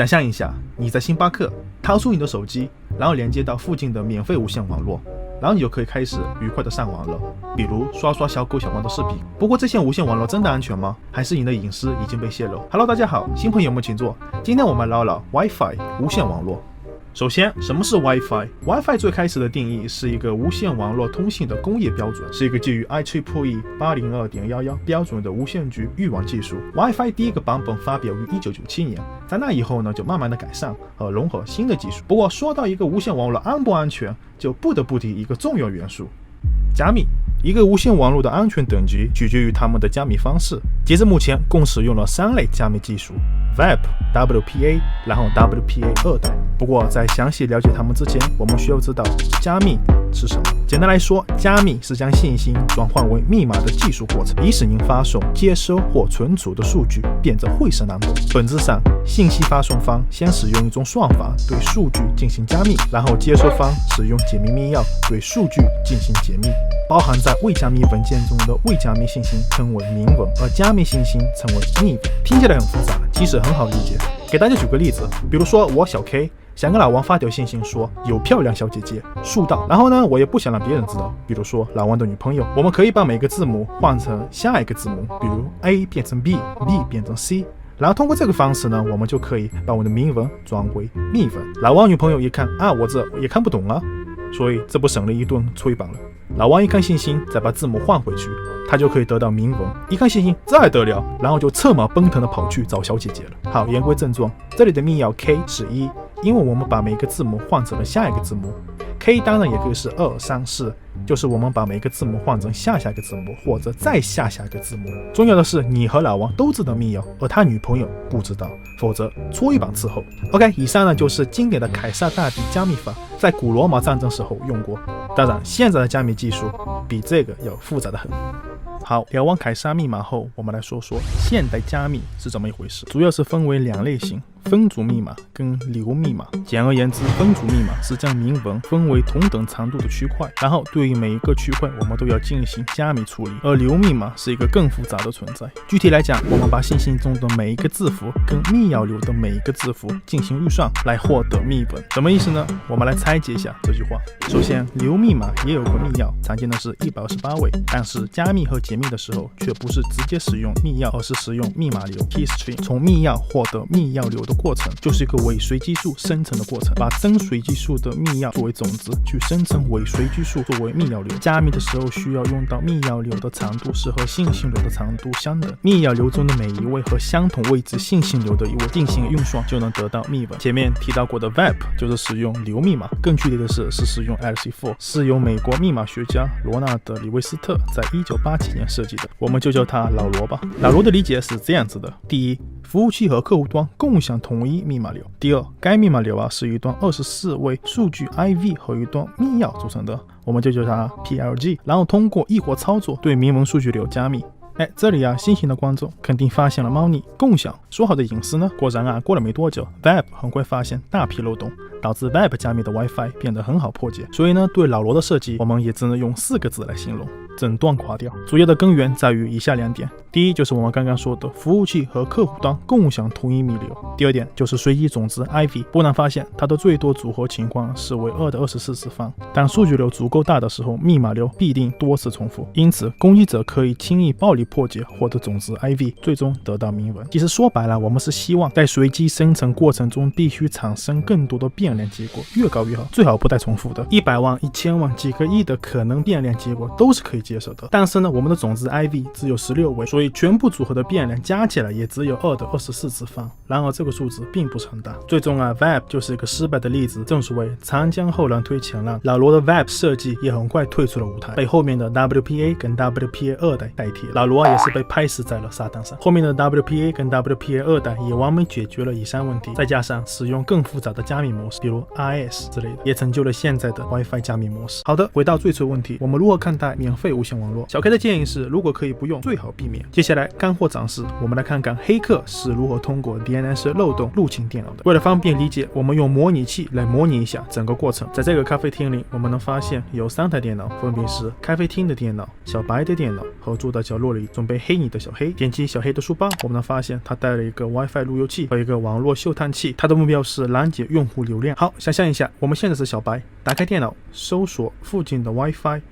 想象一下，你在星巴克掏出你的手机，然后连接到附近的免费无线网络，然后你就可以开始愉快的上网了，比如刷刷小狗小猫的视频。不过这些无线网络真的安全吗？还是你的隐私已经被泄露 ？Hello， 大家好，新朋友们请坐。今天我们聊聊 WiFi 无线网络。首先，什么是 WiFi？WiFi 最开始的定义是一个无线网络通信的工业标准，是一个基于 IEEE 802.11标准的无线局域网技术。WiFi 第一个版本发表于1997年，在那以后呢，就慢慢的改善和融合新的技术。不过说到一个无线网络安不安全，就不得不提一个重要元素——加密。一个无线网络的安全等级取决于它们的加密方式。截至目前，共使用了3类加密技术 ：WEP、WPA， 然后 WPA 2代。不过，在详细了解它们之前，我们需要知道加密是什么。简单来说，加密是将信息转换为密码的技术过程，以使您发送、接收或存储的数据变得晦涩难懂。本质上，信息发送方先使用一种算法对数据进行加密，然后接收方使用解密密钥对数据进行解密。包含在未加密文件中的未加密信息称为明文，而加密信息称为密文。听起来很复杂，其实很好理解。给大家举个例子，比如说我小 K 想跟老王发条信息说有漂亮小姐姐树到，然后呢我也不想让别人知道，比如说老王的女朋友，我们可以把每个字母换成下一个字母，比如 A 变成 B，B 变成 C， 然后通过这个方式呢，我们就可以把我的明文转为密文。老王女朋友一看啊，我这也看不懂啊，所以这不省了一顿催榜了。老王一看信息，再把字母换回去，他就可以得到明文。一看信息，这还得了，然后就策马奔腾的跑去找小姐姐了。好，言归正传，这里的密钥 K 是1，因为我们把每个字母换成了下一个字母。K 当然也可以是2、3、4，就是我们把每个字母换成下一个字母，或者再下一个字母。重要的是，你和老王都知道密钥，而他女朋友不知道，否则搓一棒伺候。OK， 以上呢就是经典的凯撒大帝加密法，在古罗马战争时候用过。当然，现在的加密技术比这个要复杂的很。好，聊完凯撒密码后，我们来说说现代加密是怎么一回事。主要是分为2类型。分组密码跟流密码。简而言之，分组密码是将明文分为同等长度的区块，然后对于每一个区块我们都要进行加密处理。而流密码是一个更复杂的存在。具体来讲，我们把信息中的每一个字符跟密钥流的每一个字符进行预算，来获得密文。什么意思呢？我们来拆解一下这句话。首先，流密码也有个密钥，常见的是128位，但是加密和解密的时候却不是直接使用密钥，而是使用密码流 key string。从密钥获得密钥流的过程就是一个伪随机数生成的过程，把真随机数的密钥作为种子，去生成伪随机数作为密钥流。加密的时候需要用到密钥流的长度是和信息流的长度相等，密钥流中的每一位和相同位置信息流的一位进行运算，就能得到密文。前面提到过的 WEP 就是使用流密码，更具体的是使用 RC4， 是由美国密码学家罗纳德·李维斯特在1987年设计的，我们就叫他老罗吧。老罗的理解是这样子的：第一，服务器和客户端共享同一密码流。第二，该密码流是一段24位数据 IV 和一段密钥组成的，我们就叫它 PLG， 然后通过异活操作对明文数据流加密。这里新型的观众肯定发现了猫腻。共享说好的隐私呢？果然过了没多久 ，WEP 很快发现大批漏洞，导致 WEP 加密的 WiFi 变得很好破解。所以呢，对老罗的设计，我们也只能用4个字来形容：整段垮掉。主要的根源在于以下2点：第一，就是我们刚刚说的服务器和客户端共享同一密流；第二点就是随机种子 IV。不难发现，它的最多组合情况是为2的24次方。当数据流足够大的时候，密码流必定多次重复，因此攻击者可以轻易暴力破解获得种子 IV， 最终得到明文。其实说白了，我们是希望在随机生成过程中必须产生更多的变量结果，越高越好，最好不带重复的。100万、1000万、几个亿的可能变量结果都是可以接受的。但是呢，我们的种子 IV 只有16位，所以全部组合的变量加起来也只有2的24次方。然而这个数字并不是很大。最终WEP 就是一个失败的例子。正所谓长江后浪推前浪，老罗的 WEP 设计也很快退出了舞台，被后面的 WPA 跟 WPA 2代代替了。老罗也是被拍死在了沙滩上。后面的 WPA 跟 WPA 2代也完美解决了以上问题，再加上使用更复杂的加密模式，比如 RS 之类的，也成就了现在的 WiFi 加密模式。好的，回到最初问题，我们如何看待免费无线网络？小 K 的建议是，如果可以不用，最好避免。接下来干货展示，我们来看看黑客是如何通过 DNS 漏洞入侵电脑的。为了方便理解，我们用模拟器来模拟一下整个过程。在这个咖啡厅里，我们能发现有3台电脑，分别是咖啡厅的电脑、小白的电脑和坐在角落里准备黑你的小黑。点击小黑的书包，我们能发现他带了一个 WiFi 路由器和一个网络嗅探器，他的目标是拦截用户流量。好，想象一下，我们现在是小白，打开电脑，搜索附近的 WiFi。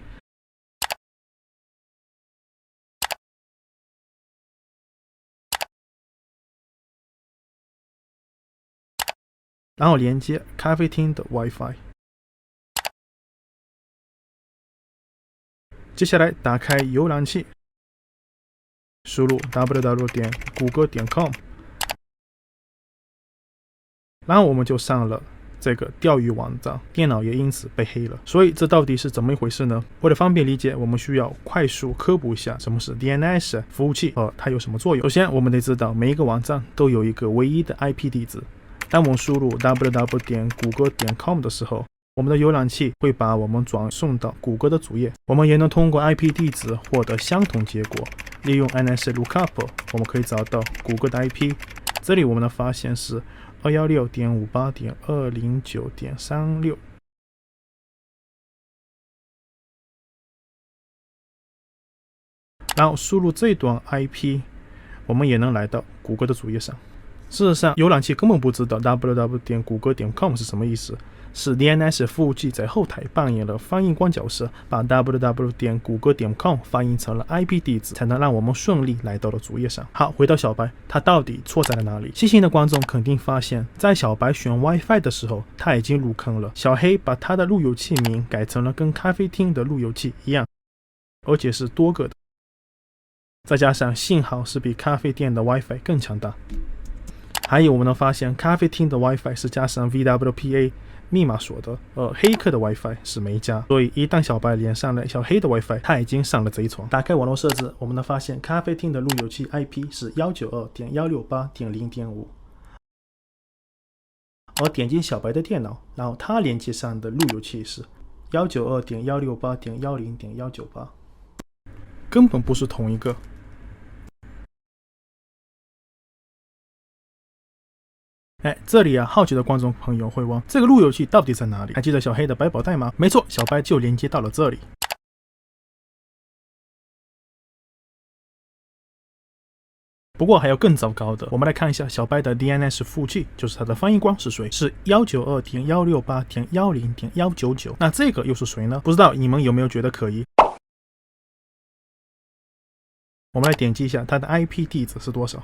然后连接咖啡厅的 WiFi。接下来打开浏览器，输入 www.google.com， 然后我们就上了这个钓鱼网站，电脑也因此被黑了。所以这到底是怎么一回事呢？为了方便理解，我们需要快速科普一下什么是 DNS 服务器和它有什么作用。首先，我们得知道每一个网站都有一个唯一的 IP 地址。当我们输入 www.google.com 的时候，我们的浏览器会把我们转送到谷歌的主页。我们也能通过 IP 地址获得相同结果。利用 NS Lookup， 我们可以找到谷歌的 IP。这里我们能发现是 216.58.209.36。然后输入这段 IP， 我们也能来到谷歌的主页上。事实上，浏览器根本不知道 www.google.com 是什么意思，是 DNS 服务器在后台扮演了翻译官角色，把 www.google.com 翻译成了 IP 地址，才能让我们顺利来到了主页上。好，回到小白，他到底错在了哪里？细心的观众肯定发现，在小白选 WiFi 的时候，他已经入坑了。小黑把他的路由器名改成了跟咖啡厅的路由器一样，而且是多个的，再加上幸好是比咖啡店的 WiFi 更强大。还有我们能发现，咖啡厅的 WiFi 是加上 VWPA 密码锁的，而黑客的 WiFi 是没加。所以一旦小白连上了小黑的 WiFi， 他已经上了贼船。打开网络设置，我们能发现咖啡厅的路由器 IP 是 192.168.0.5， 而点击小白的电脑，然后他连接上的路由器是 192.168.10.198， 根本不是同一个。这里好奇的观众朋友会问，这个路由器到底在哪里？还记得小黑的百宝袋吗？没错，小白就连接到了这里。不过还有更糟糕的，我们来看一下小白的 DNS 服务器，就是它的翻译官是谁？是 192.168.10.199。那这个又是谁呢？不知道你们有没有觉得可疑？我们来点击一下它的 IP 地址是多少。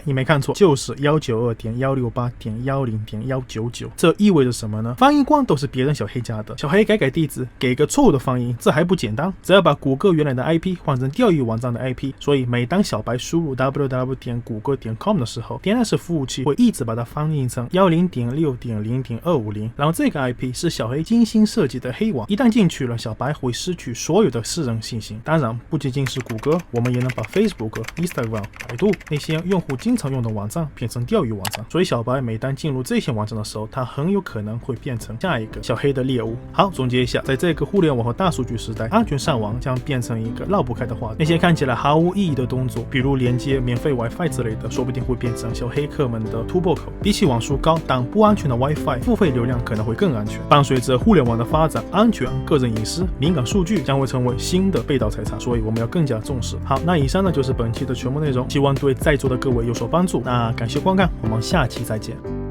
你没看错，就是 192.168.10.199。 这意味着什么呢？翻译官都是别人小黑家的，小黑改地址，给个错误的翻译，这还不简单？只要把谷歌原来的 IP 换成钓鱼网站的 IP， 所以每当小白输入 www.google.com 的时候， DNS 服务器会一直把它翻译成 10.6.0.250， 然后这个 IP 是小黑精心设计的黑网，一旦进去了，小白会失去所有的私人信息。当然，不仅仅是谷歌，我们也能把 Facebook、Instagram、百度那些用户经常用的网站变成钓鱼网站，所以小白每当进入这些网站的时候，他很有可能会变成下一个小黑的猎物。好，总结一下，在这个互联网和大数据时代，安全上网将变成一个绕不开的话题。那些看起来毫无意义的动作，比如连接免费 WiFi 之类的，说不定会变成小黑客们的突破口。比起网速高但不安全的 WiFi， 付费流量可能会更安全。伴随着互联网的发展，安全、个人隐私、敏感数据将会成为新的被盗财产，所以我们要更加重视。好，那以上呢就是本期的全部内容，希望对在座的各位有所帮助。那感谢观看，我们下期再见。